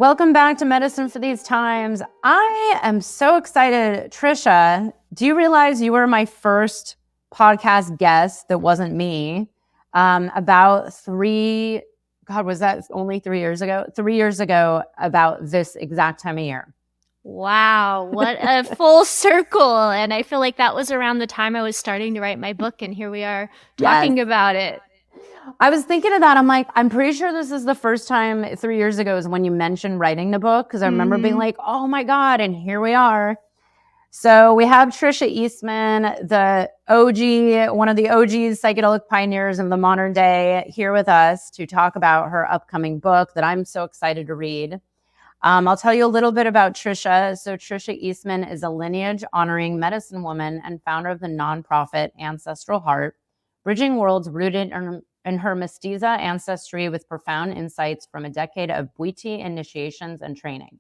Welcome back to Medicine for These Times. I am so excited. Tricia, do you realize you were my first podcast guest that wasn't me? About was that only 3 years ago? 3 years ago, about this exact time of year. Wow, what a full circle. And I feel like that was around the time I was starting to write my book, and here we are talking about it. I was thinking of that. I'm like, I'm pretty sure this is the first time 3 years ago is when you mentioned writing the book, because I remember being like, oh my God, and here we are. So we have Tricia Eastman, the OG, one of the OGs psychedelic pioneers of the modern day, here with us to talk about her upcoming book that I'm so excited to read. I'll tell you a little bit about Tricia. So Tricia Eastman is a lineage honoring medicine woman and founder of the nonprofit Ancestral Heart, bridging worlds rooted in her mestiza ancestry with profound insights from a decade of Bwiti initiations and training.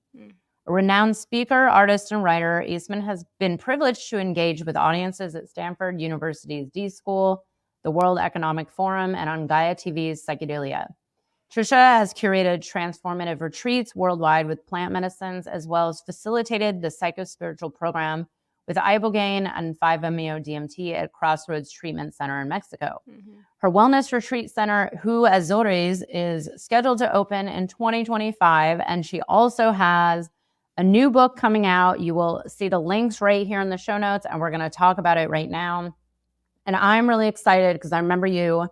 A renowned speaker, artist, and writer, Eastman has been privileged to engage with audiences at Stanford University's D School, the World Economic Forum, and on Gaia TV's Psychedelia. Tricia has curated transformative retreats worldwide with plant medicines, as well as facilitated the psychospiritual program with ibogaine and 5-MeO-DMT at Crossroads Treatment Center in Mexico. Her wellness retreat center, Hu Azores, is scheduled to open in 2025, and she also has a new book coming out. You will see the links right here in the show notes, and we're going to talk about it right now. And I'm really excited because I remember you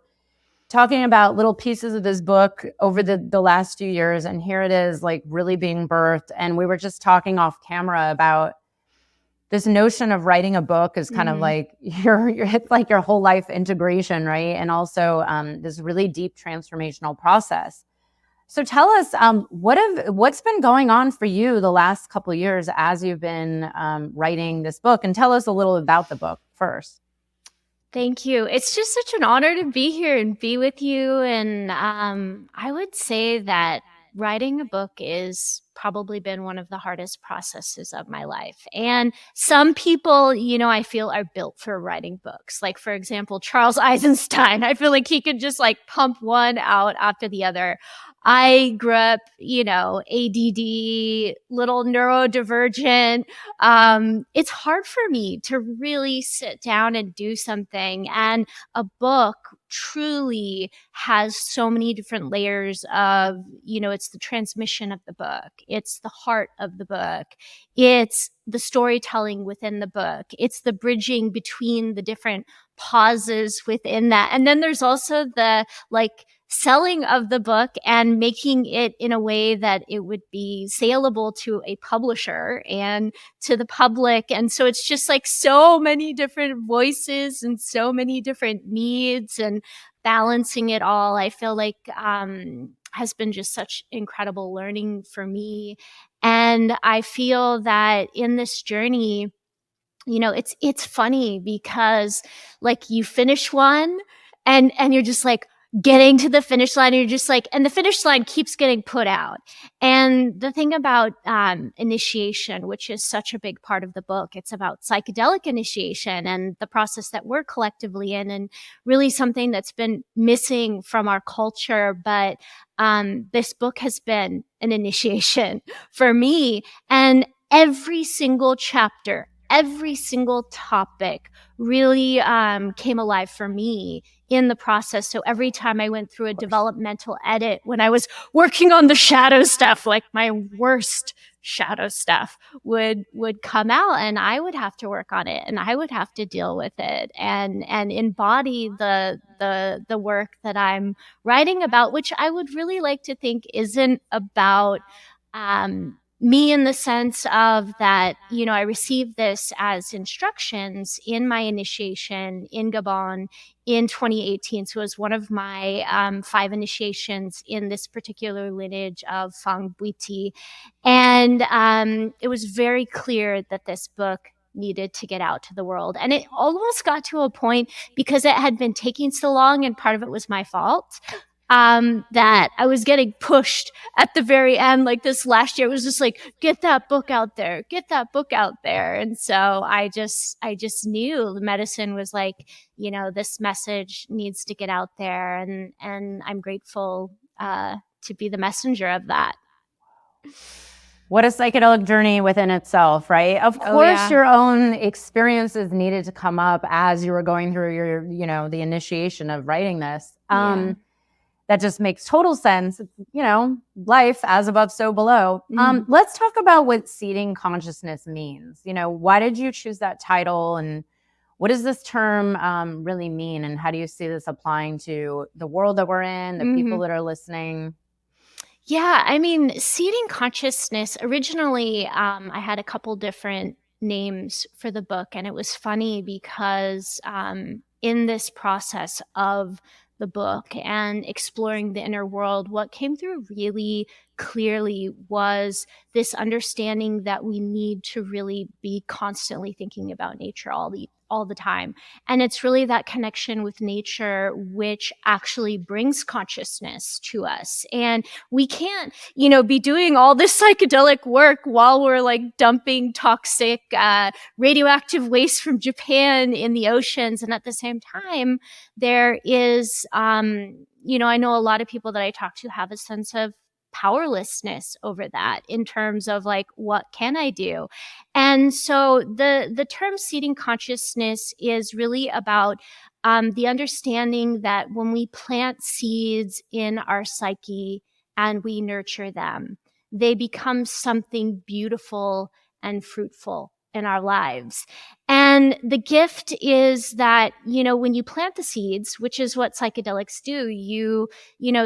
talking about little pieces of this book over the last few years, and here it is, like, really being birthed. And we were just talking off camera about this notion of writing a book is kind of like it's like your whole life integration, right? And also this really deep transformational process. So tell us, what's been going on for you the last couple of years as you've been writing this book, and tell us a little about the book first. Thank you. It's just such an honor to be here and be with you. And I would say that writing a book is probably been one of the hardest processes of my life. And some people, I feel are built for writing books. Like, for example, Charles Eisenstein. I feel like he could just pump one out after the other. I grew up, ADD, little neurodivergent. It's hard for me to really sit down and do something. And a book truly has so many different layers of, it's the transmission of the book. It's the heart of the book. It's the storytelling within the book. It's the bridging between the different pauses within that. And then there's also the selling of the book and making it in a way that it would be saleable to a publisher and to the public. And so it's just so many different voices and so many different needs, and balancing it all, I feel like has been just such incredible learning for me. And I feel that in this journey, it's funny because you finish one and you're just getting to the finish line, and you're just and the finish line keeps getting put out. And the thing about initiation, which is such a big part of the book, it's about psychedelic initiation and the process that we're collectively in, and really something that's been missing from our culture. But this book has been an initiation for me, and every single chapter, every single topic really came alive for me in the process. So every time I went through a developmental edit, when I was working on the shadow stuff, my worst shadow stuff would come out, and I would have to work on it, and I would have to deal with it and embody the work that I'm writing about, which I would really like to think isn't about me in the sense of that, I received this as instructions in my initiation in Gabon in 2018. So it was one of my 5 initiations in this particular lineage of Fang Bwiti. And it was very clear that this book needed to get out to the world. And it almost got to a point, because it had been taking so long, and part of it was my fault, that I was getting pushed at the very end. This last year, it was just get that book out there, get that book out there. And so I just knew the medicine was this message needs to get out there. And I'm grateful to be the messenger of that. What a psychedelic journey within itself, right? Of course, your own experiences needed to come up as you were going through your, the initiation of writing this. That just makes total sense. Life as above, so below. Let's talk about what seeding consciousness means. Why did you choose that title, and what does this term really mean, and how do you see this applying to the world that we're in, the people that are listening? Yeah, I mean, seeding consciousness, originally, I had a couple different names for the book. And it was funny because in this process of the book and exploring the inner world, what came through really clearly was this understanding that we need to really be constantly thinking about nature all the time. And it's really that connection with nature which actually brings consciousness to us. And we can't, be doing all this psychedelic work while we're like dumping toxic radioactive waste from Japan in the oceans. And at the same time, there is, I know a lot of people that I talk to have a sense of powerlessness over that in terms of like, what can I do? And so the term seeding consciousness is really about the understanding that when we plant seeds in our psyche and we nurture them, they become something beautiful and fruitful in our lives. And the gift is that, when you plant the seeds, which is what psychedelics do, you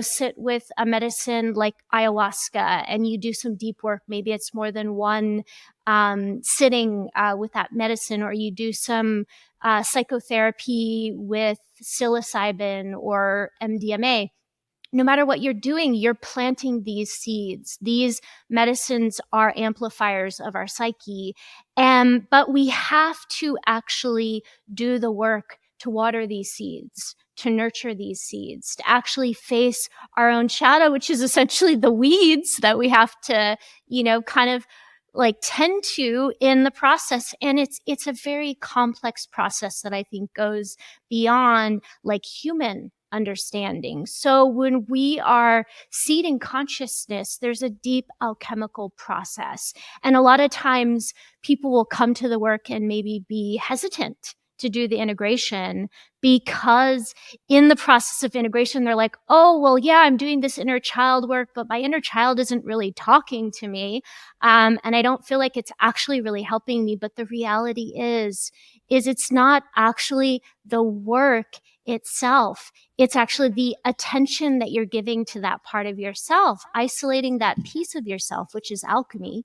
sit with a medicine like ayahuasca and you do some deep work. Maybe it's more than one sitting with that medicine, or you do some psychotherapy with psilocybin or MDMA. No matter what you're doing, you're planting these seeds. These medicines are amplifiers of our psyche. But we have to actually do the work to water these seeds, to nurture these seeds, to actually face our own shadow, which is essentially the weeds that we have to, kind of like tend to in the process. And it's a very complex process that I think goes beyond like human understanding. So when we are seeding consciousness, there's a deep alchemical process. And a lot of times people will come to the work and maybe be hesitant to do the integration because in the process of integration, they're like, oh, well, yeah, I'm doing this inner child work, but my inner child isn't really talking to me. And I don't feel like it's actually really helping me. But the reality is it's not actually the work itself. It's actually the attention that you're giving to that part of yourself, isolating that piece of yourself, which is alchemy.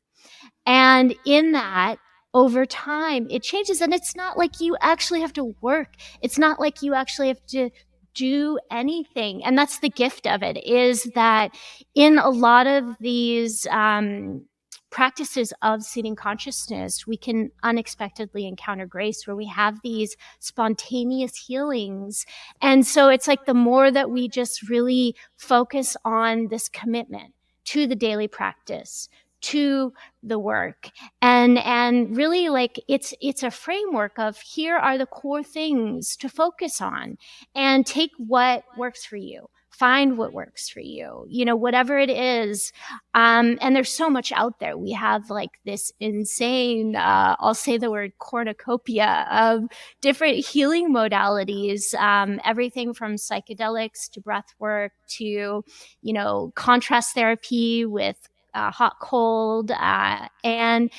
And in that, over time, it changes. And it's not like you actually have to work. It's not like you actually have to do anything. And that's the gift of it, is that in a lot of these practices of seeding consciousness, we can unexpectedly encounter grace, where we have these spontaneous healings. And so it's like the more that we just really focus on this commitment to the daily practice, to the work, and really like it's a framework of, here are the core things to focus on, and take what works for you, find what works for you, whatever it is. And there's so much out there. We have like this insane, I'll say the word cornucopia of different healing modalities, everything from psychedelics to breath work to, contrast therapy with hot, cold, and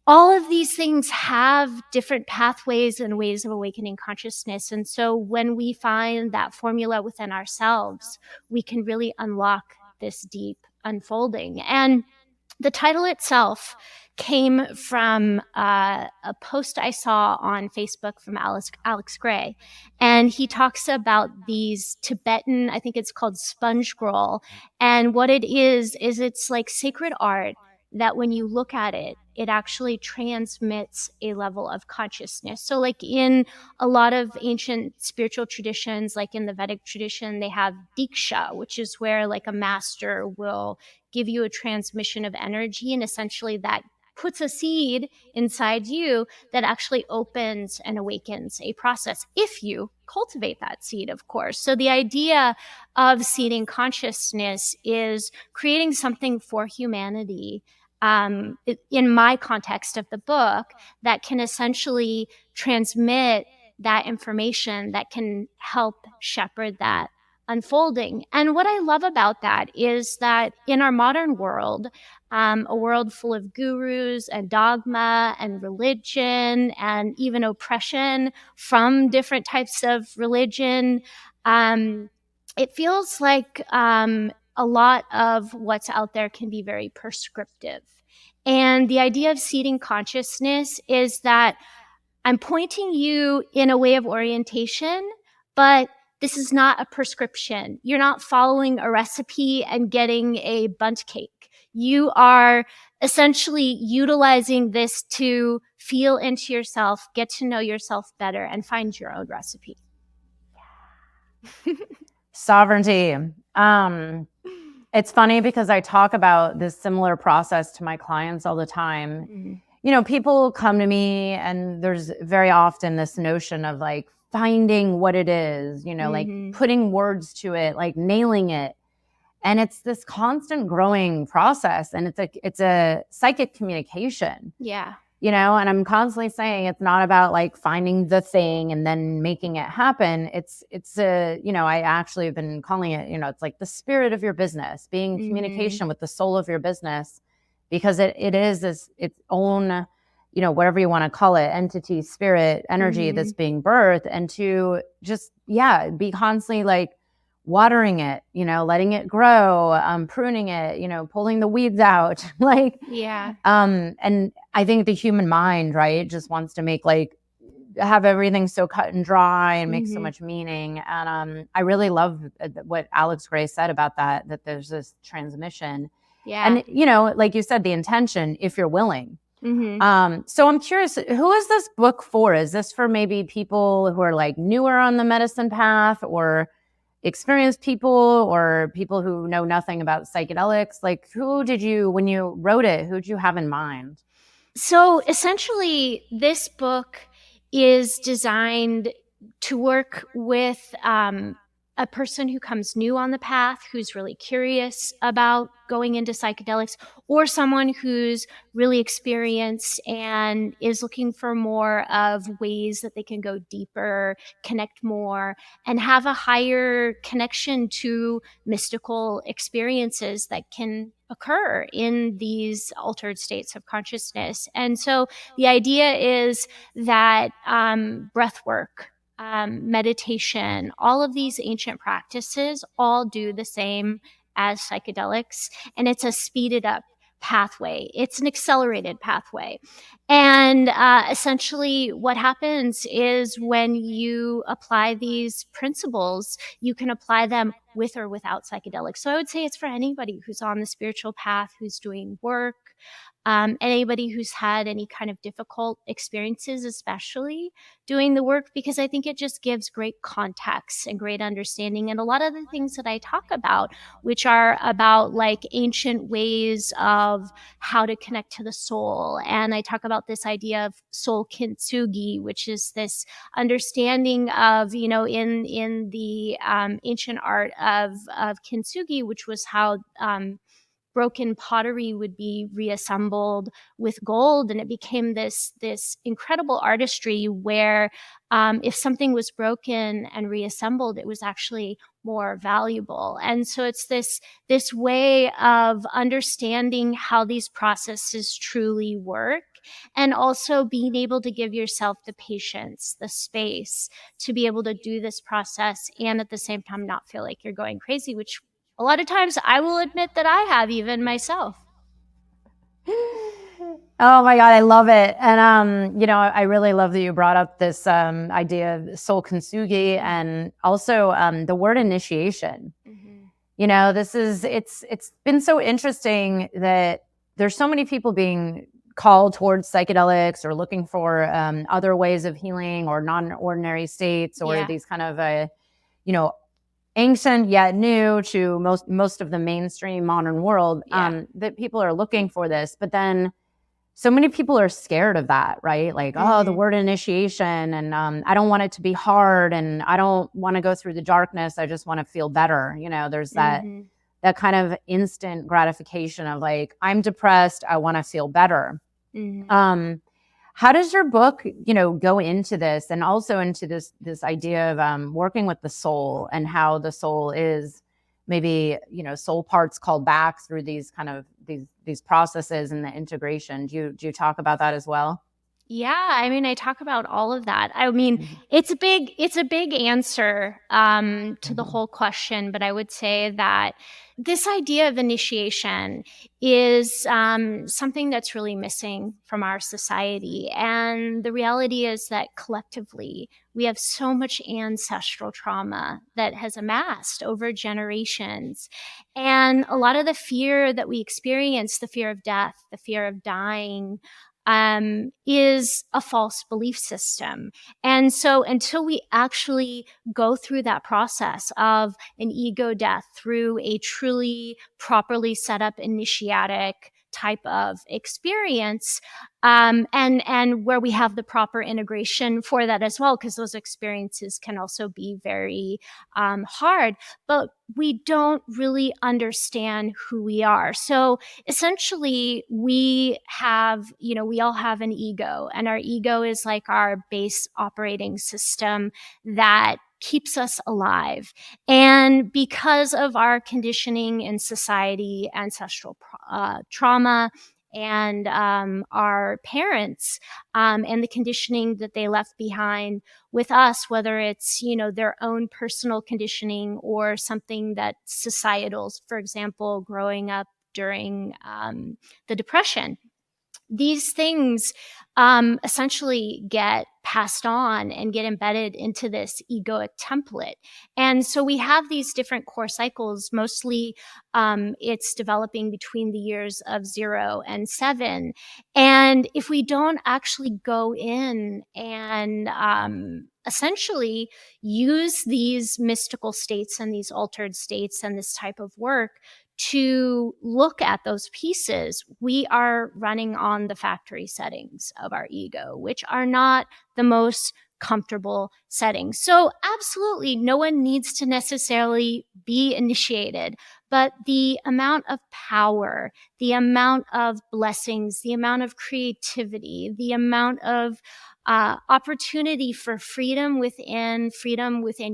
all of these things have different pathways and ways of awakening consciousness. And so when we find that formula within ourselves, we can really unlock this deep unfolding. And the title itself came from a post I saw on Facebook from Alex Gray. And he talks about these Tibetan, I think it's called sponge scroll. And what it is it's like sacred art that when you look at it, it actually transmits a level of consciousness. So like in a lot of ancient spiritual traditions, like in the Vedic tradition, they have diksha, which is where like a master will give you a transmission of energy. And essentially that puts a seed inside you that actually opens and awakens a process if you cultivate that seed, of course. So the idea of seeding consciousness is creating something for humanity, in my context of the book, that can essentially transmit that information that can help shepherd that unfolding. And what I love about that is that in our modern world, a world full of gurus and dogma and religion and even oppression from different types of religion, it feels like a lot of what's out there can be very prescriptive. And the idea of seeding consciousness is that I'm pointing you in a way of orientation, but this is not a prescription. You're not following a recipe and getting a bundt cake. You are essentially utilizing this to feel into yourself, get to know yourself better, and find your own recipe. Sovereignty. It's funny because I talk about this similar process to my clients all the time. Mm-hmm. You know, people come to me and there's very often this notion of like finding what it is, you know, mm-hmm. like putting words to it, like nailing it. And it's this constant growing process, and it's a psychic communication. Yeah. You know, and I'm constantly saying it's not about like finding the thing and then making it happen. It's a, you know, I actually have been calling it, you know, it's like the spirit of your business, being mm-hmm. communication with the soul of your business, because it is its own, you know, whatever you want to call it, entity, spirit, energy mm-hmm. that's being birthed, and to just, be constantly like watering it, you know, letting it grow, pruning it, you know, pulling the weeds out, like, and I think the human mind, right, just wants to make like, have everything so cut and dry and make mm-hmm. so much meaning. And I really love what Alex Gray said about that there's this transmission. Yeah. And, you know, like you said, the intention, if you're willing. Mm-hmm. So I'm curious, who is this book for? Is this for maybe people who are like newer on the medicine path, or experienced people, or people who know nothing about psychedelics? Like, when you wrote it, who did you have in mind? So essentially, this book is designed to work with a person who comes new on the path, who's really curious about going into psychedelics, or someone who's really experienced and is looking for more of ways that they can go deeper, connect more, and have a higher connection to mystical experiences that can occur in these altered states of consciousness. And so the idea is that breath work, meditation, all of these ancient practices all do the same as psychedelics, and it's a speeded up pathway. It's an accelerated pathway. And essentially what happens is when you apply these principles, you can apply them with or without psychedelics. So I would say it's for anybody who's on the spiritual path, who's doing work, anybody who's had any kind of difficult experiences, especially doing the work, because I think it just gives great context and great understanding. And a lot of the things that I talk about, which are about like ancient ways of how to connect to the soul. And I talk about this idea of soul kintsugi, which is this understanding of, you know, in the ancient art of kintsugi, which was how broken pottery would be reassembled with gold, and it became this incredible artistry where if something was broken and reassembled, it was actually more valuable. And so it's this way of understanding how these processes truly work, and also being able to give yourself the patience, the space to be able to do this process, and at the same time not feel like you're going crazy, which a lot of times I will admit that I have, even myself. Oh my God, I love it. And, you know, I really love that you brought up this idea of soul kintsugi, and also the word initiation. Mm-hmm. You know, it's been so interesting that there's so many people being called towards psychedelics, or looking for other ways of healing, or non-ordinary states, or these kind of, you know, ancient yet new to most of the mainstream modern world, that people are looking for this. But then so many people are scared of that, right? Like, oh, the Mm-hmm. word initiation, and I don't want it to be hard, and I don't want to go through the darkness. I just want to feel better. There's Mm-hmm. that kind of instant gratification of like, I'm depressed, I want to feel better. Mm-hmm. How does your book, go into this, and also into this idea of working with the soul, and how the soul is maybe, soul parts called back through these kind of these processes and the integration? Do you talk about that as well? Yeah, I mean, I talk about all of that. I mean, Mhm. it's a big answer to the Mhm. whole question, but I would say that this idea of initiation is something that's really missing from our society. And the reality is that collectively, we have so much ancestral trauma that has amassed over generations. And a lot of the fear that we experience, the fear of death, the fear of dying, is a false belief system. And so until we actually go through that process of an ego death through a truly properly set up initiatic type of experience, and where we have the proper integration for that as well, because those experiences can also be very hard, but we don't really understand who we are. So essentially we have, we all have an ego, and our ego is like our base operating system that keeps us alive. And because of our conditioning in society, ancestral trauma, and our parents, and the conditioning that they left behind with us, whether it's, their own personal conditioning or something that societals, for example, growing up during the Depression, these things essentially get passed on and get embedded into this egoic template. And so we have these different core cycles. Mostly it's developing between the years of 0 and 7. And if we don't actually go in and essentially use these mystical states and these altered states and this type of work to look at those pieces, we are running on the factory settings of our ego, which are not the most comfortable settings. So, absolutely, no one needs to necessarily be initiated, but the amount of power, the amount of blessings, the amount of creativity, the amount of opportunity for freedom within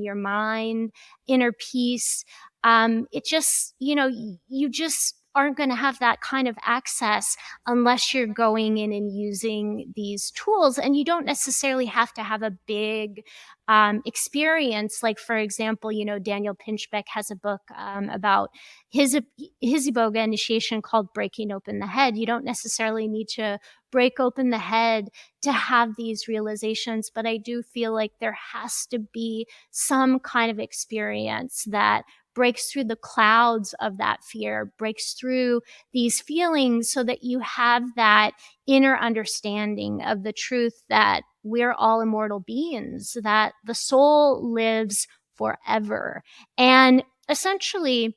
your mind, inner peace, it just, you just aren't going to have that kind of access unless you're going in and using these tools. And you don't necessarily have to have a big experience. Like, for example, Daniel Pinchbeck has a book about his iboga initiation called Breaking Open the Head. You don't necessarily need to break open the head to have these realizations, but I do feel like there has to be some kind of experience that breaks through the clouds of that fear, breaks through these feelings, so that you have that inner understanding of the truth that we're all immortal beings, that the soul lives forever. And essentially,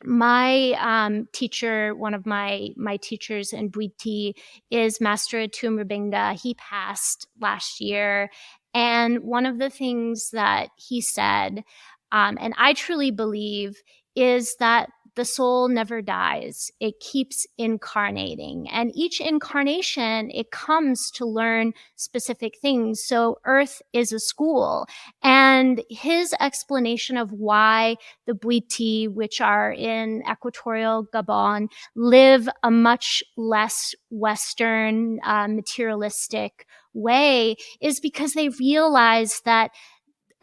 my teacher, one of my teachers in Bwiti, is Master Atum Rabinga. He passed last year. And one of the things that he said, and I truly believe, is that the soul never dies. It keeps incarnating. And each incarnation, it comes to learn specific things. So Earth is a school. And his explanation of why the Bwiti, which are in equatorial Gabon, live a much less Western, materialistic way, is because they realize that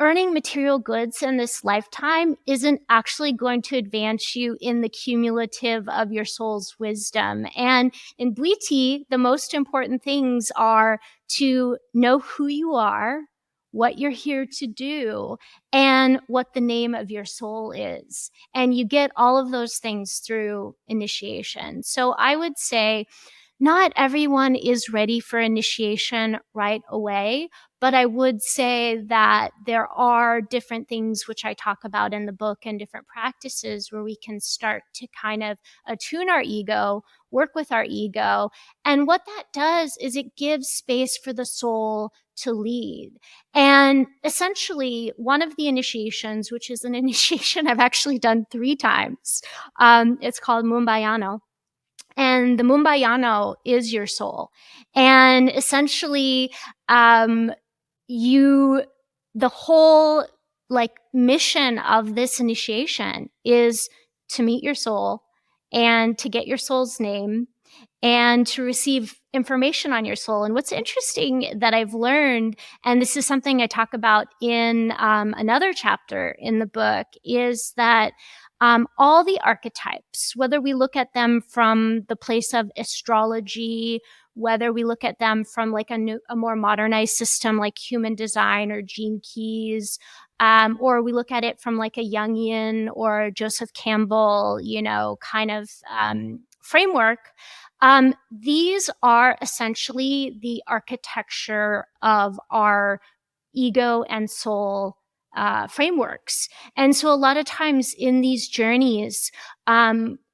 earning material goods in this lifetime isn't actually going to advance you in the cumulative of your soul's wisdom. And in Bwiti, the most important things are to know who you are, what you're here to do, and what the name of your soul is. And you get all of those things through initiation. So I would say not everyone is ready for initiation right away, but I would say that there are different things which I talk about in the book, and different practices where we can start to kind of attune our ego work with our ego. And what that does is it gives space for the soul to lead. And essentially, one of the initiations, which is an initiation I've actually done 3 times, it's called Mumbayano. And the Mumbayano is your soul. And essentially, you, the whole like mission of this initiation is to meet your soul and to get your soul's name and to receive information on your soul. And what's interesting that I've learned, and this is something I talk about in another chapter in the book, is that all the archetypes, whether we look at them from the place of astrology, whether we look at them from like a more modernized system like human design or gene keys, or we look at it from like a Jungian or Joseph Campbell, kind of framework. These are essentially the architecture of our ego and soul frameworks. And so a lot of times in these journeys,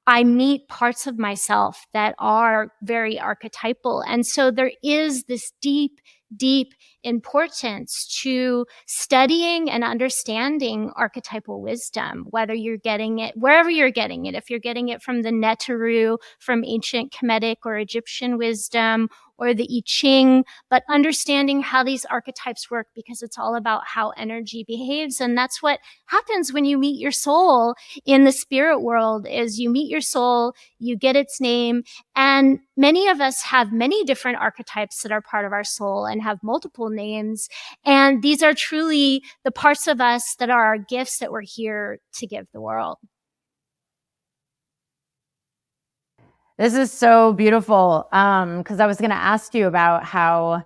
I meet parts of myself that are very archetypal. And so there is this deep, deep importance to studying and understanding archetypal wisdom, whether you're getting it, wherever you're getting it, if you're getting it from the Neteru, from ancient Kemetic or Egyptian wisdom, or the I Ching, but understanding how these archetypes work, because it's all about how energy behaves. And that's what happens when you meet your soul in the spirit world, is you meet your soul, you get its name. And many of us have many different archetypes that are part of our soul and have multiple names. And these are truly the parts of us that are our gifts that we're here to give the world. This is so beautiful, because I was going to ask you about how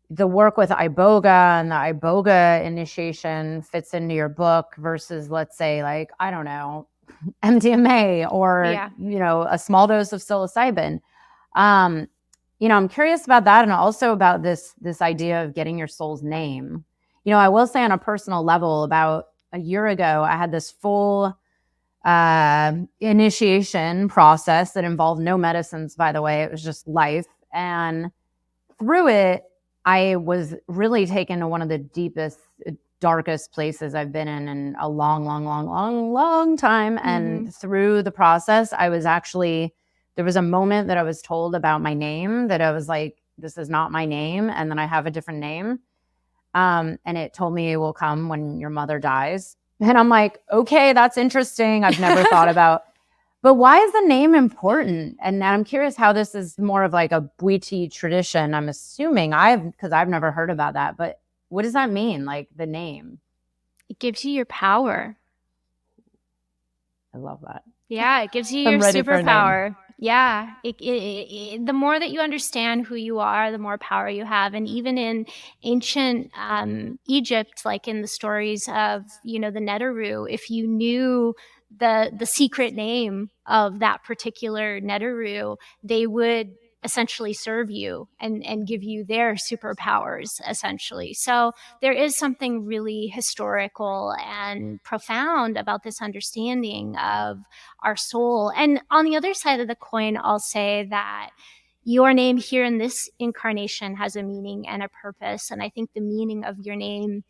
the work with Iboga and the Iboga initiation fits into your book versus, let's say, like, I don't know, MDMA or, a small dose of psilocybin. I'm curious about that, and also about this idea of getting your soul's name. I will say on a personal level, about a year ago, I had this full initiation process that involved no medicines, by the way. It was just life. And through it, I was really taken to one of the deepest, darkest places I've been in a long, long, long, long, long time. Mm-hmm. And through the process, there was a moment that I was told about my name, that I was like, this is not my name. And then I have a different name. And it told me it will come when your mother dies. And I'm like, okay, that's interesting. I've never thought about, but why is the name important? And I'm curious how this is more of like a Bwiti tradition. I'm assuming because I've never heard about that, but what does that mean? Like the name? It gives you your power. I love that. Yeah, it gives you your superpower. Yeah, the more that you understand who you are, the more power you have. And even in ancient Egypt, like in the stories of, the Neteru, if you knew the secret name of that particular Neteru, they would essentially serve you and give you their superpowers, essentially. So there is something really historical and profound about this understanding of our soul. And on the other side of the coin, I'll say that your name here in this incarnation has a meaning and a purpose. And I think the meaning of your name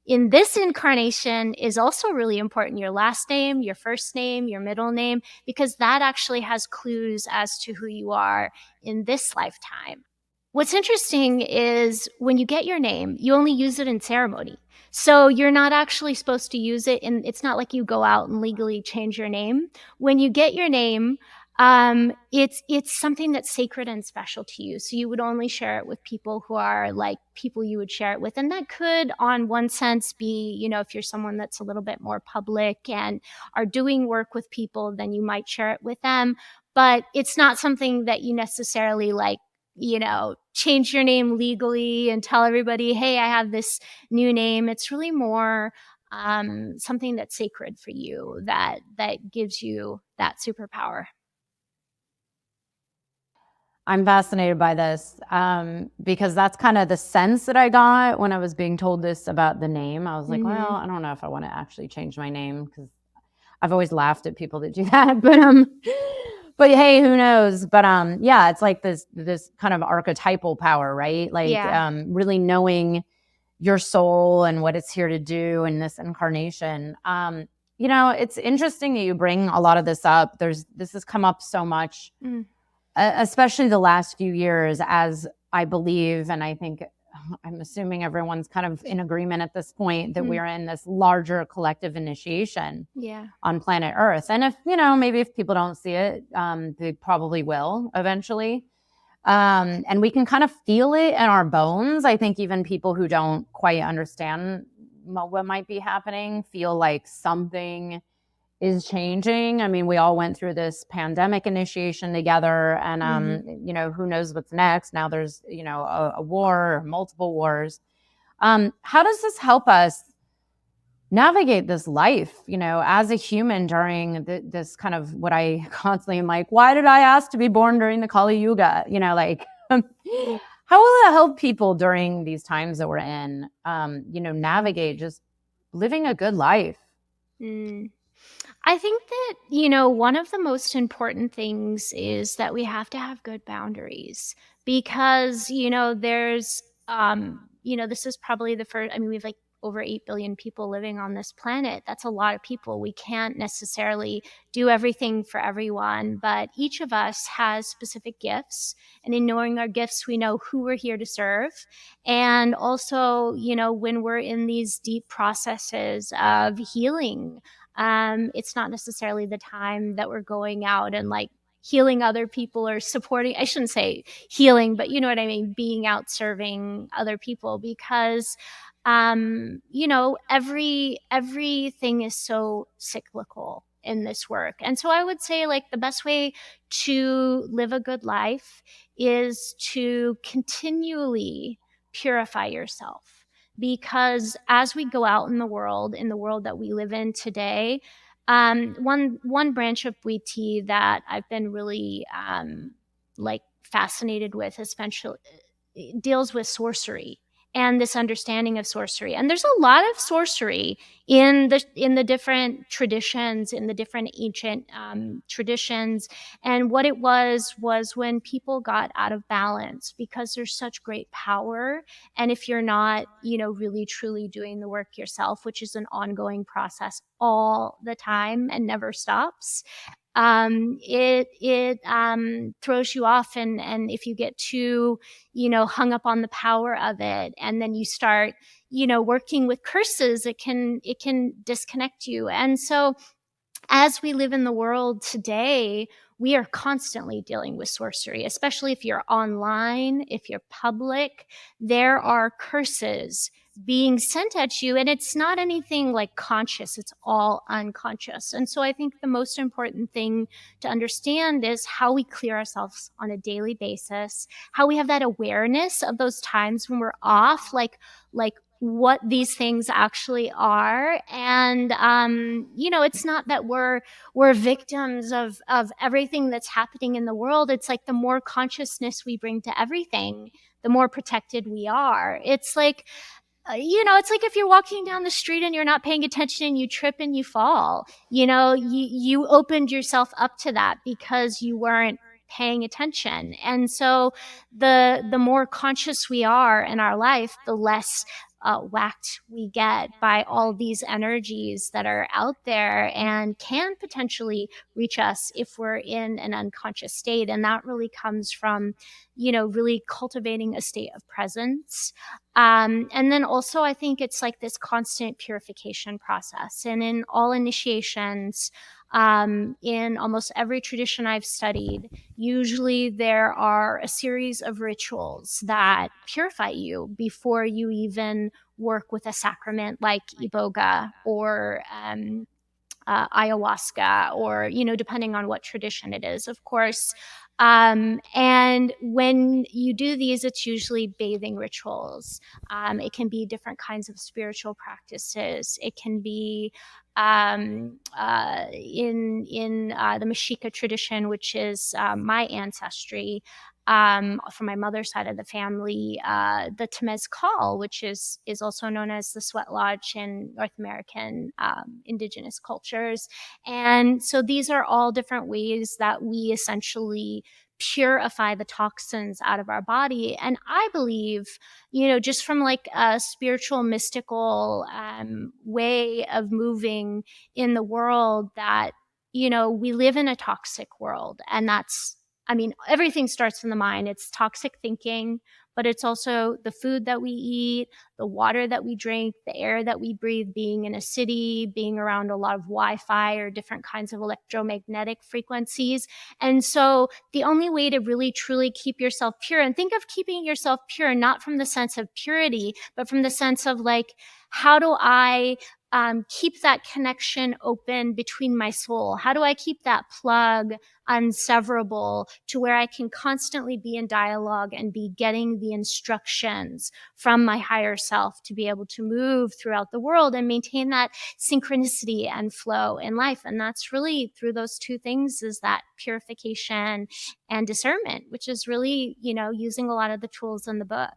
in this incarnation is also really important. Your last name, your first name, your middle name, because that actually has clues as to who you are in this lifetime. What's interesting is when you get your name, you only use it in ceremony. So you're not actually supposed to use it, and it's not like you go out and legally change your name. When you get your name, it's something that's sacred and special to you. So you would only share it with people who are like people you would share it with. And that could, on one sense, be, if you're someone that's a little bit more public and are doing work with people, then you might share it with them. But it's not something that you necessarily change your name legally and tell everybody, hey, I have this new name. It's really more something that's sacred for you, that gives you that superpower. I'm fascinated by this because that's kind of the sense that I got when I was being told this about the name. I was like, well, I don't know if I want to actually change my name, because I've always laughed at people that do that. But but hey, who knows? But yeah, it's like this kind of archetypal power, right? Like really knowing your soul and what it's here to do in this incarnation. You know, it's interesting that you bring a lot of this up. This has come up so much, especially the last few years, as I believe, and I think I'm assuming everyone's kind of in agreement at this point that we're in this larger collective initiation on planet Earth. And if, you know, maybe if people don't see it, they probably will eventually. And we can kind of feel it in our bones. I think even people who don't quite understand what might be happening feel like something is changing. I mean, we all went through this pandemic initiation together, and you know, who knows what's next. Now there's, you know, a war or multiple wars. How does this help us navigate this life, you know, as a human during this kind of what I constantly am like, why did I ask to be born during the Kali Yuga? You know, like, how will it help people during these times that we're in, you know, navigate just living a good life? I think that, you know, one of the most important things is that we have to have good boundaries because, you know, there's, you know, this is probably the first, I mean, we have like over 8 billion people living on this planet. That's a lot of people. We can't necessarily do everything for everyone, but each of us has specific gifts. And in knowing our gifts, we know who we're here to serve. And also, you know, when we're in these deep processes of healing, it's not necessarily the time that we're going out and like healing other people or supporting, I shouldn't say healing, but you know what I mean, being out serving other people because you know, everything is so cyclical in this work. And so I would say like the best way to live a good life is to continually purify yourself because as we go out in the world that we live in today, one branch of Bhuti that I've been really like fascinated with, especially deals with sorcery and this understanding of sorcery. And there's a lot of sorcery in the different traditions, in the different ancient traditions. And what it was when people got out of balance because there's such great power. And if you're not, you know, really truly doing the work yourself, which is an ongoing process all the time and never stops, it throws you off, and if you get too, you know, hung up on the power of it, and then you start, you know, working with curses, it can disconnect you. And so as we live in the world today, we are constantly dealing with sorcery, especially if you're online, if you're public. There are curses being sent at you, and it's not anything like conscious, it's all unconscious. And so I think the most important thing to understand is how we clear ourselves on a daily basis, how we have that awareness of those times when we're off, like what these things actually are. And you know, it's not that we're victims of everything that's happening in the world. It's like the more consciousness we bring to everything, the more protected we are. It's like you know, it's like if you're walking down the street and you're not paying attention and you trip and you fall, you know, you opened yourself up to that because you weren't paying attention. And so the more conscious we are in our life, the less whacked we get by all these energies that are out there and can potentially reach us if we're in an unconscious state. And that really comes from, you know, really cultivating a state of presence. And then also, I think it's like this constant purification process. And in all initiations, in almost every tradition I've studied, usually there are a series of rituals that purify you before you even work with a sacrament like iboga or ayahuasca, or, you know, depending on what tradition it is, of course. And when you do these, it's usually bathing rituals. It can be different kinds of spiritual practices. It can be in the Mexica tradition, which is my ancestry. from my mother's side of the family, the Temescal, which is also known as the sweat lodge in North American indigenous cultures. And so these are all different ways that we essentially purify the toxins out of our body. And I believe, just from like a spiritual, mystical way of moving in the world, that, we live in a toxic world. And everything starts in the mind. It's toxic thinking, but it's also the food that we eat, the water that we drink, the air that we breathe, being in a city, being around a lot of Wi-Fi or different kinds of electromagnetic frequencies. And so the only way to really truly keep yourself pure, and think of keeping yourself pure not from the sense of purity, but from the sense of like, how do I keep that connection open between my soul? How do I keep that plug unseverable to where I can constantly be in dialogue and be getting the instructions from my higher self to be able to move throughout the world and maintain that synchronicity and flow in life? And that's really through those two things, is that purification and discernment, which is really, using a lot of the tools in the book.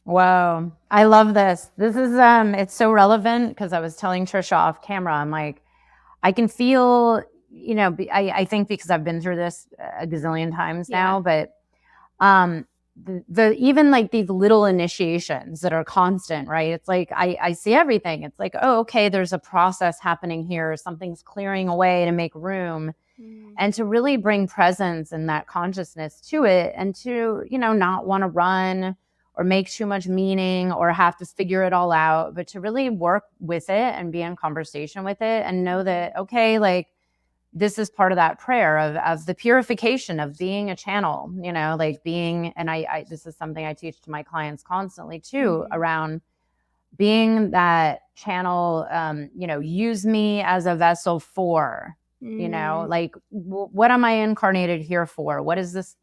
Whoa, I love this. This is it's so relevant, because I was telling Tricia off camera, I'm like, I can feel, I think because I've been through this a gazillion times now, but the even like these little initiations that are constant, right? It's like I see everything. It's like, oh, okay, there's a process happening here. Something's clearing away to make room. And to really bring presence and that consciousness to it, and to, not want to run or make too much meaning or have to figure it all out, but to really work with it and be in conversation with it and know that, okay, like this is part of that prayer of the purification of being a channel, like being, and I this is something I teach to my clients constantly too, around being that channel, use me as a vessel for, like what am I incarnated here for? What is this,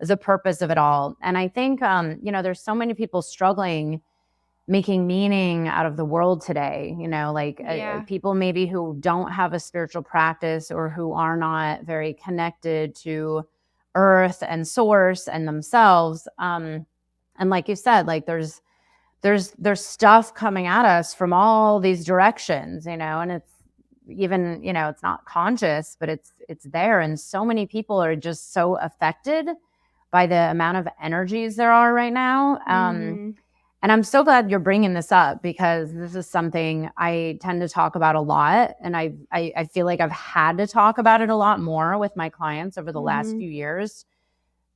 the purpose of it all? And I think, there's so many people struggling making meaning out of the world today, people maybe who don't have a spiritual practice, or who are not very connected to earth and source and themselves. And like you said, like there's stuff coming at us from all these directions, and it's even, it's not conscious, but it's there. And so many people are just so affected by the amount of energies there are right now. And I'm so glad you're bringing this up, because this is something I tend to talk about a lot. And I feel like I've had to talk about it a lot more with my clients over the last few years,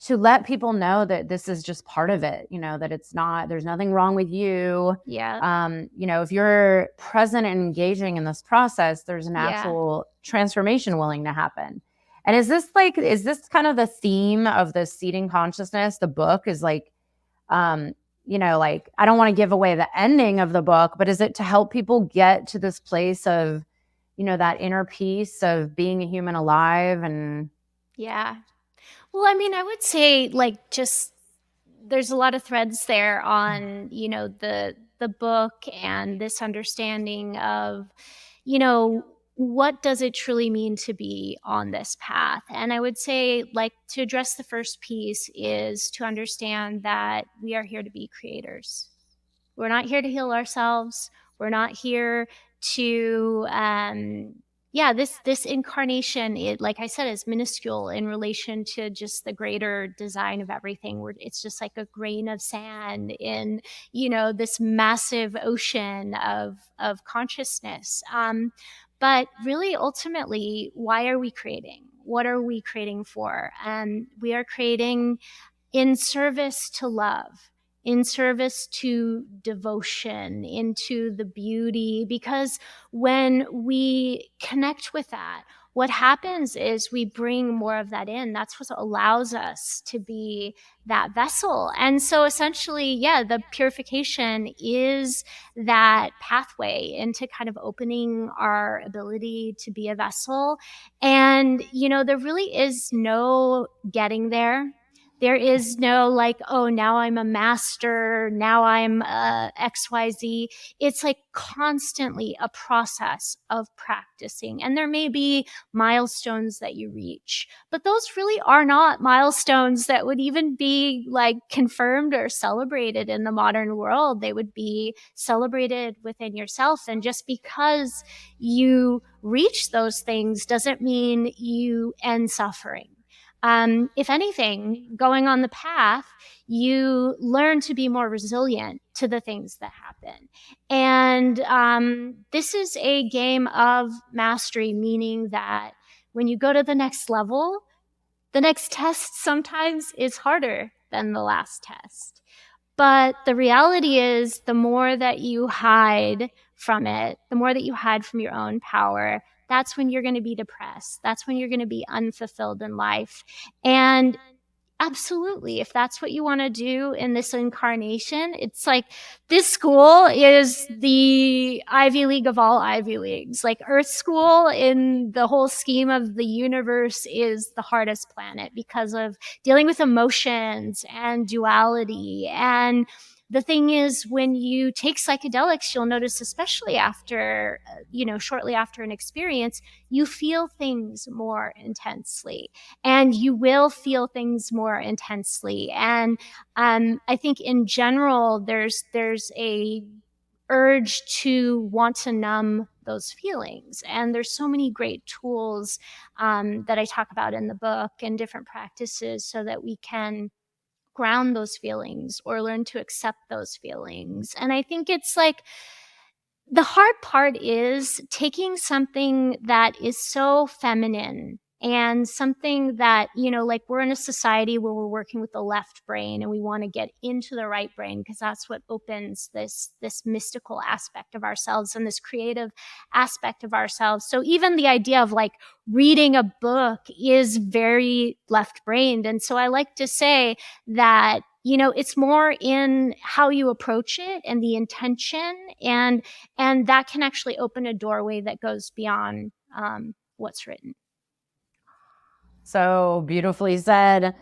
to let people know that this is just part of it, that it's not, there's nothing wrong with you. If you're present and engaging in this process, there's an actual transformation willing to happen. And is this kind of the theme of the Seeding Consciousness? The book is like, like, I don't want to give away the ending of the book, but is it to help people get to this place of, that inner peace of being a human alive? And well, I would say, like, just there's a lot of threads there on, the book, and this understanding of, what does it truly mean to be on this path? And I would say, like, to address the first piece is to understand that we are here to be creators. We're not here to heal ourselves. We're not here to, this incarnation, like I said, is minuscule in relation to just the greater design of everything. It's just like a grain of sand in, this massive ocean of consciousness. But really, ultimately, why are we creating? What are we creating for? We are creating in service to love, in service to devotion, into the beauty. Because when we connect with that, what happens is we bring more of that in. That's what allows us to be that vessel. And so essentially, the purification is that pathway into kind of opening our ability to be a vessel. And, there really is no getting there. There is no like, oh, now I'm a master, now I'm XYZ. It's like constantly a process of practicing. And there may be milestones that you reach, but those really are not milestones that would even be like confirmed or celebrated in the modern world. They would be celebrated within yourself. And just because you reach those things doesn't mean you end suffering. If anything, going on the path, you learn to be more resilient to the things that happen. And this is a game of mastery, meaning that when you go to the next level, the next test sometimes is harder than the last test. But the reality is, the more that you hide from it, the more that you hide from your own power, that's when you're going to be depressed. That's when you're going to be unfulfilled in life. And absolutely, if that's what you want to do in this incarnation, it's like this school is the Ivy League of all Ivy Leagues. Like Earth School in the whole scheme of the universe is the hardest planet because of dealing with emotions and duality. And the thing is, when you take psychedelics, you'll notice, especially after, shortly after an experience, you feel things more intensely, and you will feel things more intensely. And I think in general, there's a urge to want to numb those feelings. And there's so many great tools that I talk about in the book and different practices so that we can ground those feelings or learn to accept those feelings. And I think it's like the hard part is taking something that is so feminine and something that, like we're in a society where we're working with the left brain and we want to get into the right brain because that's what opens this mystical aspect of ourselves and this creative aspect of ourselves. So even the idea of like reading a book is very left brained. And so I like to say that, it's more in how you approach it and the intention, and that can actually open a doorway that goes beyond what's written. So beautifully said.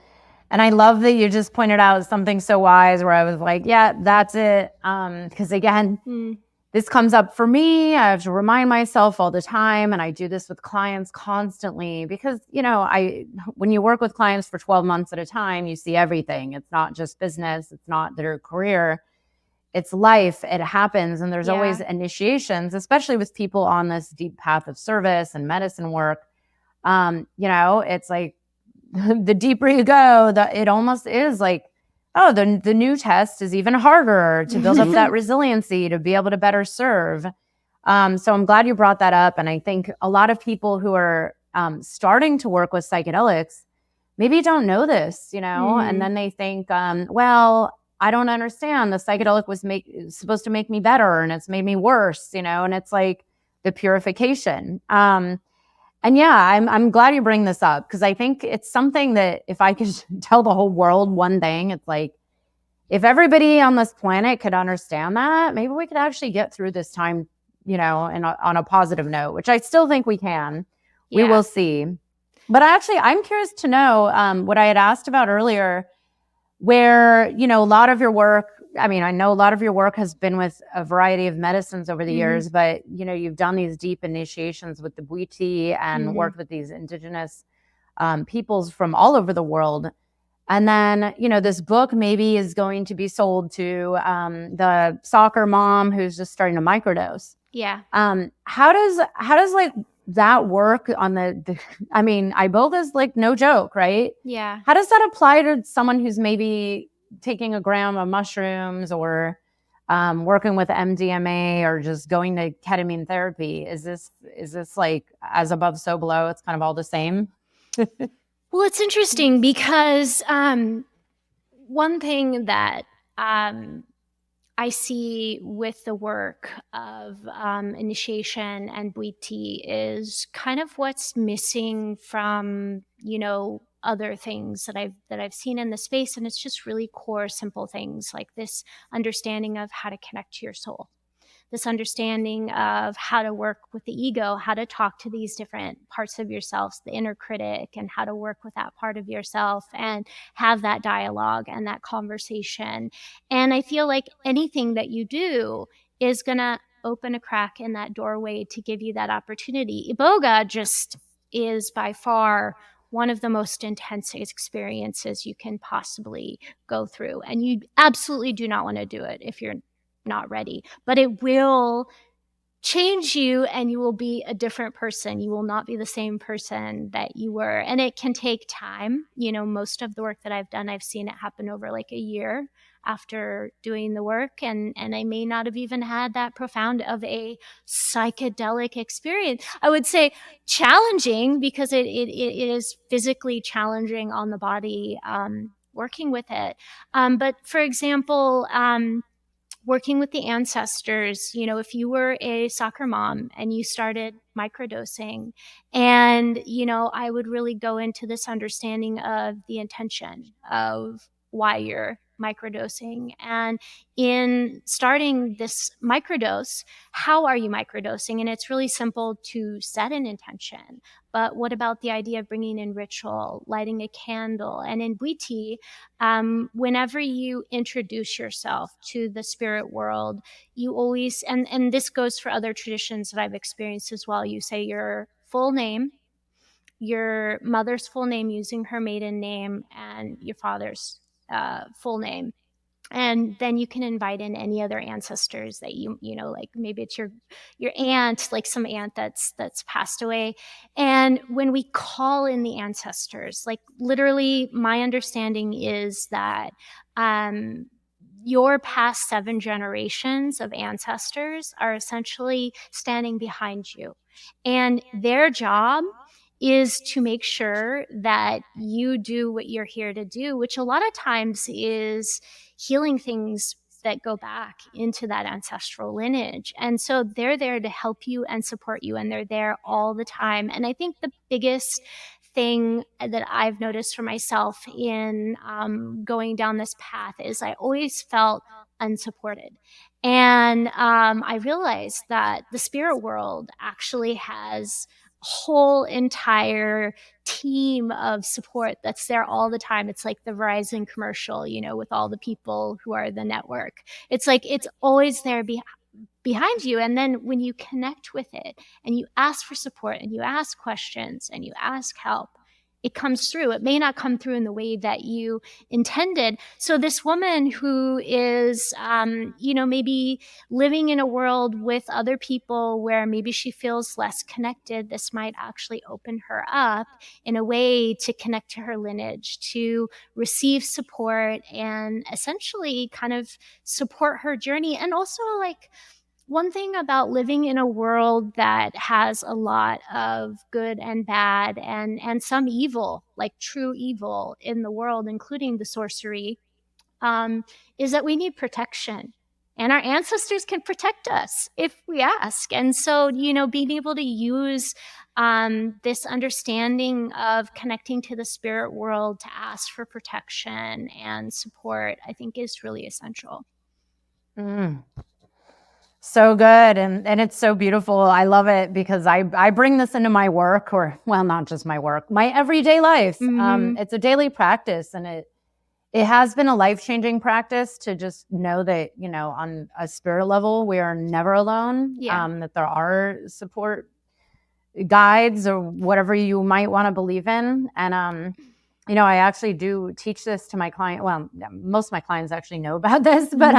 And I love that you just pointed out something so wise where I was like, yeah, that's it. Because again, this comes up for me. I have to remind myself all the time. And I do this with clients constantly because, when you work with clients for 12 months at a time, you see everything. It's not just business. It's not their career. It's life. It happens. And there's always initiations, especially with people on this deep path of service and medicine work. It's like the deeper you go, it almost is like, oh, the new test is even harder to build up that resiliency to be able to better serve. So I'm glad you brought that up. And I think a lot of people who are starting to work with psychedelics maybe don't know this, and then they think, well, I don't understand. The psychedelic was supposed to make me better and it's made me worse, and it's like the purification. And yeah, I'm glad you bring this up because I think it's something that if I could tell the whole world one thing, it's like if everybody on this planet could understand that, maybe we could actually get through this time, and on a positive note, which I still think we can. Yeah. We will see. But actually, I'm curious to know what I had asked about earlier, where, a lot of your work, I know a lot of your work has been with a variety of medicines over the years, but, you've done these deep initiations with the Bwiti and worked with these indigenous peoples from all over the world. And then, this book maybe is going to be sold to the soccer mom who's just starting to microdose. Yeah. How does like that work on the iboga is like no joke, right? Yeah. How does that apply to someone who's maybe taking a gram of mushrooms or working with MDMA or just going to ketamine therapy? Is this like as above, so below? It's kind of all the same. Well, it's interesting because one thing that I see with the work of initiation and Bwiti is kind of what's missing from, other things that I've seen in the space. And it's just really core, simple things like this understanding of how to connect to your soul. this understanding of how to work with the ego, how to talk to these different parts of yourself, the inner critic, and how to work with that part of yourself and have that dialogue and that conversation. And I feel like anything that you do is going to open a crack in that doorway to give you that opportunity. Iboga just is by far one of the most intense experiences you can possibly go through. And you absolutely do not want to do it if you're not ready. But it will change you and you will be a different person. You will not be the same person that you were. And it can take time. You know, most of the work that I've done, I've seen it happen over like a year after doing the work. And I may not have even had that profound of a psychedelic experience. I would say challenging because it is physically challenging on the body, working with it. But for example, working with the ancestors, you know, if you were a soccer mom and you started microdosing, and, you know, I would really go into this understanding of the intention of why you're microdosing. And in starting this microdose, how are you microdosing? And it's really simple to set an intention. But what about the idea of bringing in ritual, lighting a candle? And in Bhuti, whenever you introduce yourself to the spirit world, you always, and this goes for other traditions that I've experienced as well, you say your full name, your mother's full name using her maiden name, and your father's full name. And then you can invite in any other ancestors that you know, like maybe it's your aunt, like some aunt that's passed away. And when we call in the ancestors, like literally my understanding is that your past 7 generations of ancestors are essentially standing behind you, and their job is to make sure that you do what you're here to do, which a lot of times is healing things that go back into that ancestral lineage. And so they're there to help you and support you, and they're there all the time. And I think the biggest thing that I've noticed for myself in going down this path is I always felt unsupported. And I realized that the spirit world actually has whole entire team of support that's there all the time. It's like the Verizon commercial, you know, with all the people who are the network. It's like it's always there behind you. And then when you connect with it and you ask for support and you ask questions and you ask help, it comes through. It may not come through in the way that you intended. So this woman who is, you know, maybe living in a world with other people where maybe she feels less connected, this might actually open her up in a way to connect to her lineage, to receive support and essentially kind of support her journey. And also, like, one thing about living in a world that has a lot of good and bad and some evil, like true evil in the world, including the sorcery, is that we need protection. And our ancestors can protect us if we ask. And so, you know, being able to use this understanding of connecting to the spirit world to ask for protection and support, I think is really essential. Mm. So good. And it's so beautiful. I love it because I bring this into my work, or, well, not just my work, my everyday life. Mm-hmm. It's a daily practice, and it has been a life-changing practice to just know that, you know, on a spirit level, we are never alone. Yeah. That there are support guides or whatever you might want to believe in. And you know, I actually do teach this to my client. Well, most of my clients actually know about this, but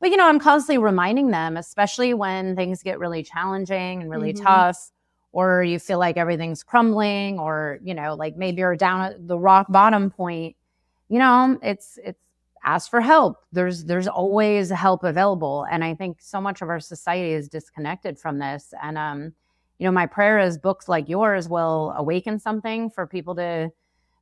you know, I'm constantly reminding them, especially when things get really challenging and really tough, or you feel like everything's crumbling, or, you know, like maybe you're down at the rock bottom point. You know, it's ask for help. There's always help available, and I think so much of our society is disconnected from this. And you know, my prayer is books like yours will awaken something for people to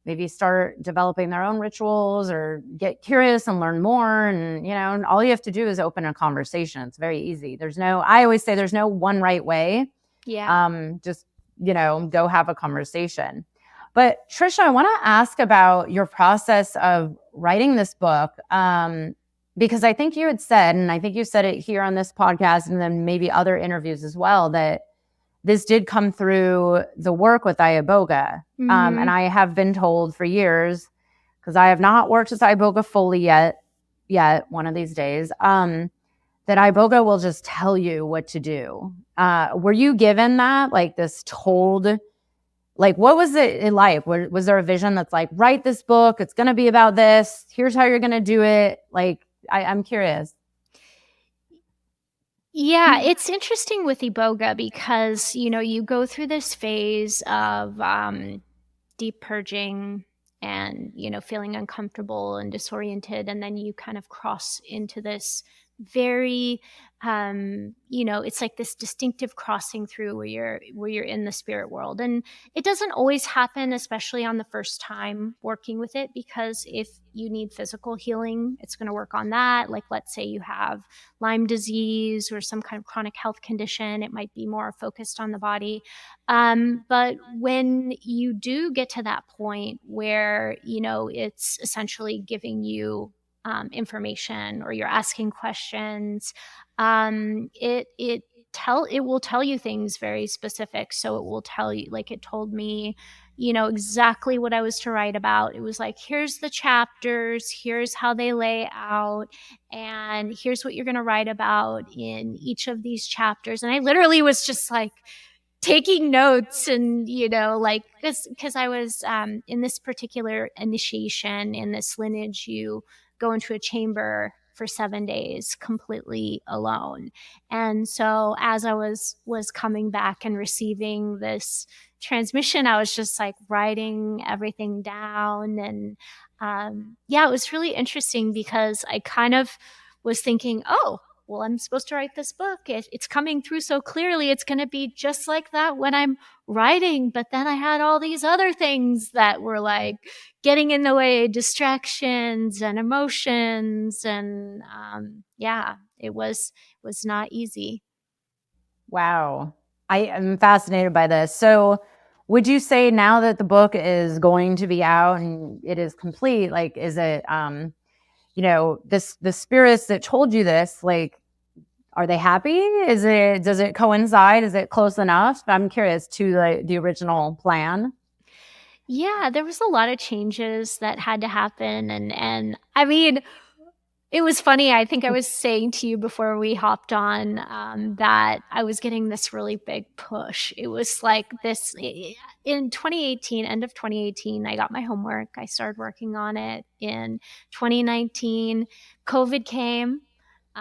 maybe start developing their own rituals or get curious and learn more. And, you know, and all you have to do is open a conversation. It's very easy. I always say there's no one right way. Yeah. Just, you know, go have a conversation. But Tricia, I want to ask about your process of writing this book. because I think you had said, and I think you said it here on this podcast and then maybe other interviews as well, that this did come through the work with Iboga. And I have been told for years, because I have not worked with Iboga fully yet, one of these days, that Iboga will just tell you what to do. Were you given that, like this told, like, what was it like? Was there a vision that's like, write this book, it's going to be about this, here's how you're going to do it? Like, I'm curious. Yeah, it's interesting with Iboga because, you go through this phase of deep purging and, feeling uncomfortable and disoriented. And then you kind of cross into this very, it's like this distinctive crossing through where you're in the spirit world. And it doesn't always happen, especially on the first time working with it, because if you need physical healing, it's going to work on that. Like, let's say you have Lyme disease or some kind of chronic health condition, it might be more focused on the body. But when you do get to that point where, it's essentially giving you information or you're asking questions, it will tell you things very specific. So it will tell you, like it told me, exactly what I was to write about. It was like, here's the chapters, here's how they lay out, and here's what you're going to write about in each of these chapters. And I literally was just like taking notes and, like, because I was in this particular initiation in this lineage, you go into a chamber for 7 days completely alone. And so as I was coming back and receiving this transmission, I was just like writing everything down. And it was really interesting because I kind of was thinking, oh, well, I'm supposed to write this book. It's coming through so clearly. It's going to be just like that when I'm writing. But then I had all these other things that were like getting in the way, distractions and emotions. And it was not easy. Wow. I am fascinated by this. So would you say now that the book is going to be out and it is complete, like, is it, the spirits that told you this, like, are they happy? Does it coincide? Is it close enough? I'm curious to the original plan. Yeah, there was a lot of changes that had to happen. And I mean, it was funny. I think I was saying to you before we hopped on that I was getting this really big push. It was like this in 2018, end of 2018, I got my homework. I started working on it in 2019. COVID came.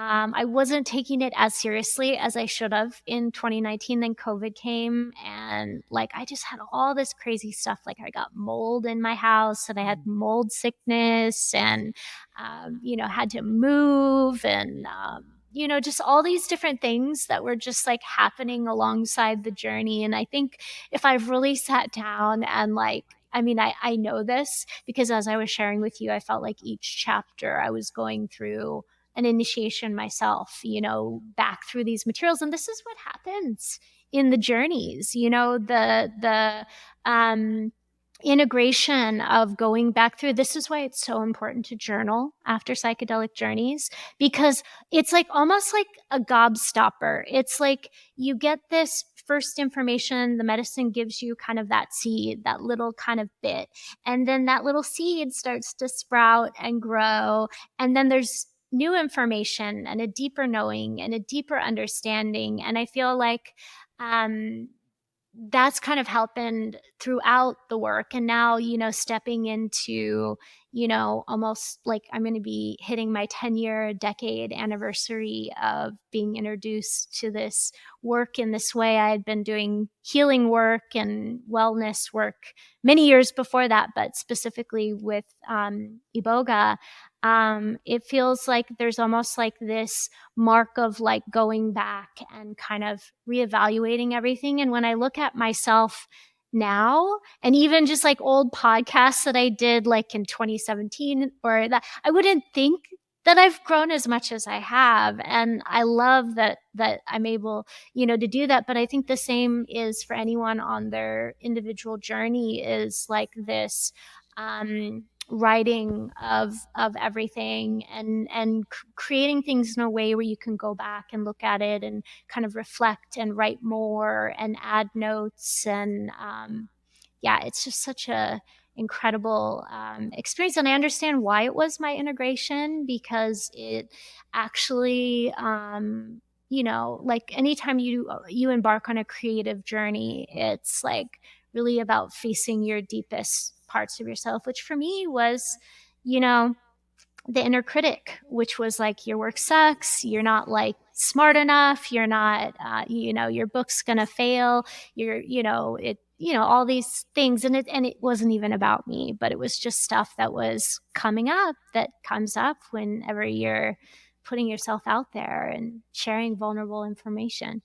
I wasn't taking it as seriously as I should have in 2019. Then COVID came, and like I just had all this crazy stuff. Like I got mold in my house, and I had mold sickness, and had to move, and just all these different things that were just like happening alongside the journey. And I think if I've really sat down and like, I mean, I know this because as I was sharing with you, I felt like each chapter I was going through an initiation myself, back through these materials. And this is what happens in the journeys, the integration of going back through. This is why it's so important to journal after psychedelic journeys, because it's like almost like a gobstopper. It's like you get this first information, the medicine gives you kind of that seed, that little kind of bit, and then that little seed starts to sprout and grow, and then there's new information and a deeper knowing and a deeper understanding. And I feel like that's kind of happened throughout the work. And now, stepping into, almost like I'm going to be hitting my 10-year decade anniversary of being introduced to this work in this way. I had been doing healing work and wellness work many years before that, but specifically with Iboga. It feels like there's almost like this mark of like going back and kind of reevaluating everything. And when I look at myself now, and even just like old podcasts that I did like in 2017 or that, I wouldn't think that I've grown as much as I have. And I love that I'm able, to do that. But I think the same is for anyone on their individual journey, is like this writing of everything, and creating things in a way where you can go back and look at it and kind of reflect and write more and add notes. And yeah, it's just such a incredible experience. And I understand why it was my integration, because it actually like anytime you embark on a creative journey, it's like really about facing your deepest parts of yourself, which for me was, you know, the inner critic, which was like, your work sucks, you're not like smart enough, you're not your book's gonna fail, you're all these things. And it wasn't even about me, but it was just stuff that was coming up, that comes up whenever you're putting yourself out there and sharing vulnerable information.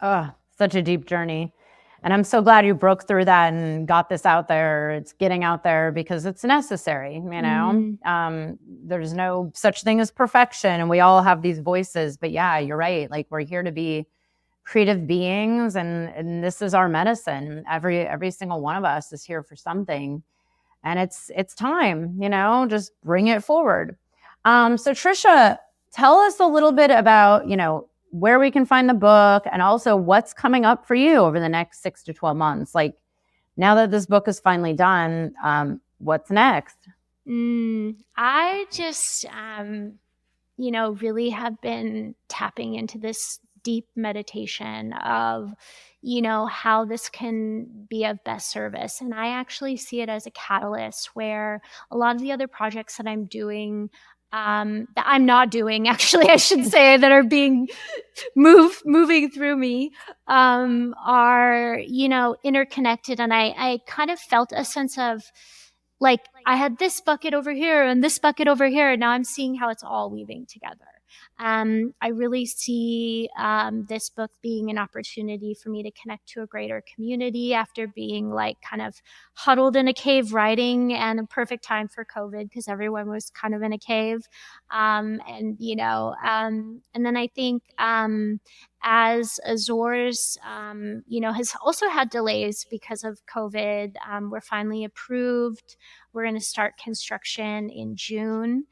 Oh, such a deep journey. And I'm so glad you broke through that and got this out there. It's getting out there because it's necessary, you know? There's no such thing as perfection, and we all have these voices. But yeah, you're right. Like, we're here to be creative beings, and this is our medicine. Every single one of us is here for something. And it's time, just bring it forward. So Tricia, tell us a little bit about, where we can find the book, and also what's coming up for you over the next 6 to 12 months. Like, now that this book is finally done, what's next? I just, really have been tapping into this deep meditation of, how this can be of best service. And I actually see it as a catalyst where a lot of the other projects that I'm doing, that I'm not doing, actually, I should say, that are being moving through me, are, interconnected. And I kind of felt a sense of, like, I had this bucket over here and this bucket over here, and now I'm seeing how it's all weaving together. I really see this book being an opportunity for me to connect to a greater community after being like kind of huddled in a cave writing, and a perfect time for COVID because everyone was kind of in a cave. And then I think as Azores, has also had delays because of COVID. We're finally approved. We're going to start construction in June.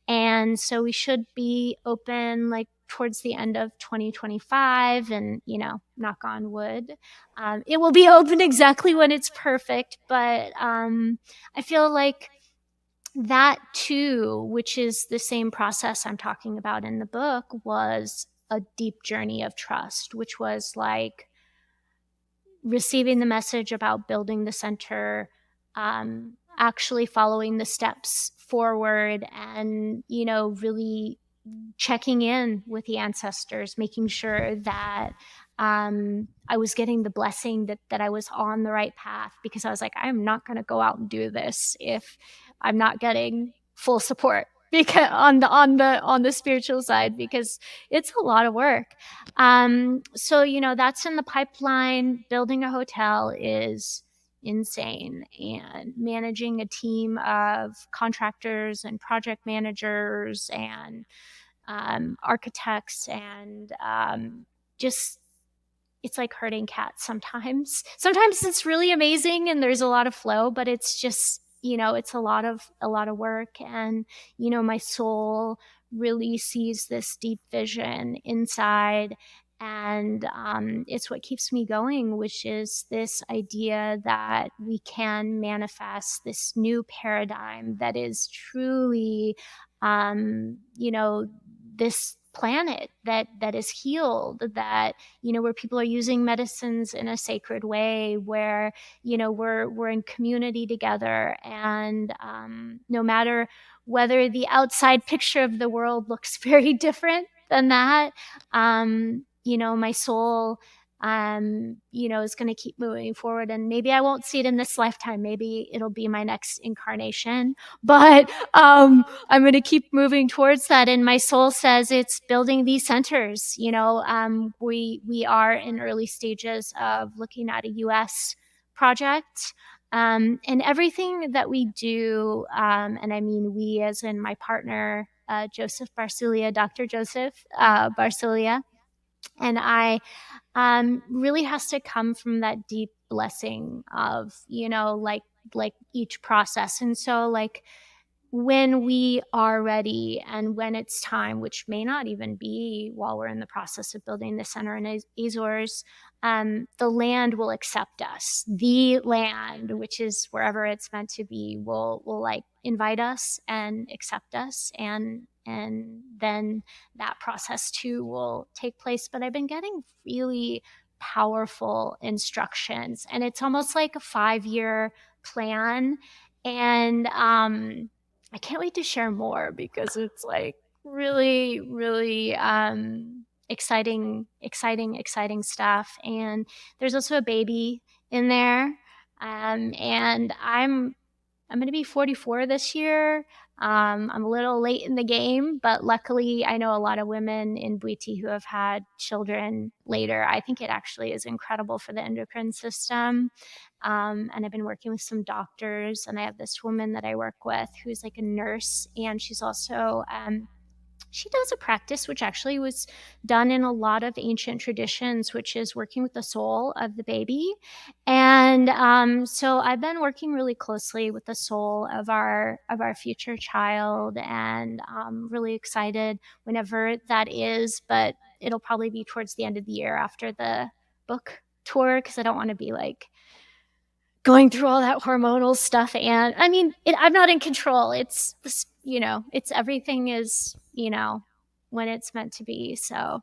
And so we should be open like towards the end of 2025, and, knock on wood, it will be open exactly when it's perfect. But I feel like that too, which is the same process I'm talking about in the book, was a deep journey of trust, which was like receiving the message about building the center, actually following the steps forward, and, really checking in with the ancestors, making sure that I was getting the blessing that I was on the right path, because I was like, I'm not going to go out and do this if I'm not getting full support, because on the spiritual side, because it's a lot of work. So that's in the pipeline. Building a hotel is insane, and managing a team of contractors and project managers and architects, and just, it's like herding cats sometimes. Sometimes it's really amazing and there's a lot of flow, but it's just, it's a lot of work. And, my soul really sees this deep vision inside. And it's what keeps me going, which is this idea that we can manifest this new paradigm that is truly, this planet that is healed, that, where people are using medicines in a sacred way, where, we're in community together. And no matter whether the outside picture of the world looks very different than that, my soul, is going to keep moving forward. And maybe I won't see it in this lifetime. Maybe it'll be my next incarnation. But I'm going to keep moving towards that. And my soul says it's building these centers. We are in early stages of looking at a U.S. project. And everything that we do, and I mean we as in my partner, Joseph Barcilia, Dr. Joseph Barcilia, and I, really has to come from that deep blessing of, like each process. And so like when we are ready and when it's time, which may not even be while we're in the process of building the center in Azores, the land will accept us. The land, which is wherever it's meant to be, will like invite us and accept us, and then that process too will take place. But I've been getting really powerful instructions, and it's almost like a 5-year plan. And I can't wait to share more because it's like really, really exciting stuff. And there's also a baby in there. And I'm going to be 44 this year. I'm a little late in the game, but luckily I know a lot of women in Bwiti who have had children later. I think it actually is incredible for the endocrine system. And I've been working with some doctors, and I have this woman that I work with who's like a nurse, and she's also she does a practice which actually was done in a lot of ancient traditions, which is working with the soul of the baby. And so I've been working really closely with the soul of our future child, and really excited whenever that is. But it'll probably be towards the end of the year after the book tour, because I don't want to be like going through all that hormonal stuff. And I mean, I'm not in control. It's this, it's everything is, when it's meant to be. So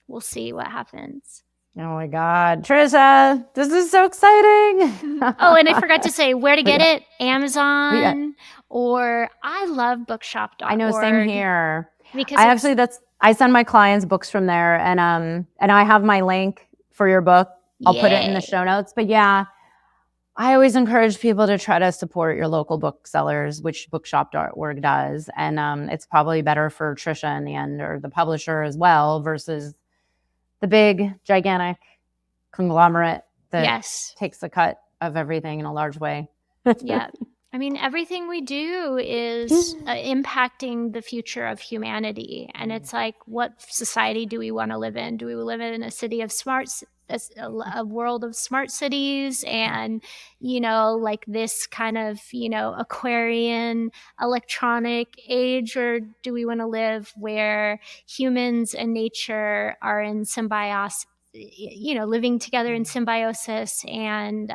we'll see what happens. Oh my God, Tricia, this is so exciting. Oh, and I forgot to say where to get it. Amazon, or I love bookshop.org. I know, same here. Because I send my clients books from there, and I have my link for your book. I'll put it in the show notes. But yeah, I always encourage people to try to support your local booksellers, which bookshop.org does. And it's probably better for Tricia in the end, or the publisher as well, versus the big, gigantic conglomerate that takes a cut of everything in a large way. Yeah. I mean, everything we do is impacting the future of humanity. And it's like, what society do we want to live in? Do we live in a city of a world of smart cities and, like this kind of, Aquarian electronic age? Or do we want to live where humans and nature are in symbiosis, living together in symbiosis? And,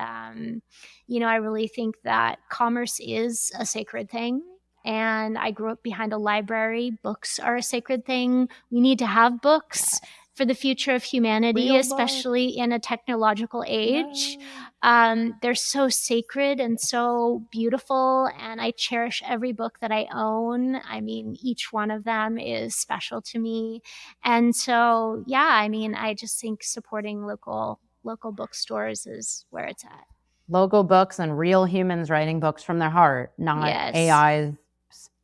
I really think that commerce is a sacred thing. And I grew up behind a library. Books are a sacred thing. We need to have books for the future of humanity, especially in a technological age. They're so sacred and so beautiful, and I cherish every book that I own. I mean, each one of them is special to me. And so, yeah, I mean, I just think supporting local bookstores is where it's at. Local books and real humans writing books from their heart, not AIs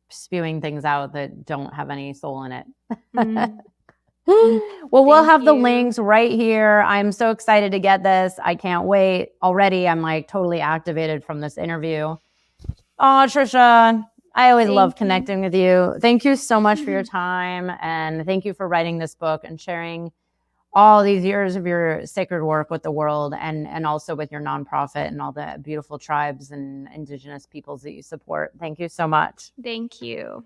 spewing things out that don't have any soul in it. Well, we'll have the links right here. I'm so excited to get this. I can't wait. Already, I'm like totally activated from this interview. Oh, Tricia, I always love connecting with you. Thank you so much for your time. And thank you for writing this book and sharing all these years of your sacred work with the world, and also with your nonprofit and all the beautiful tribes and indigenous peoples that you support. Thank you so much. Thank you.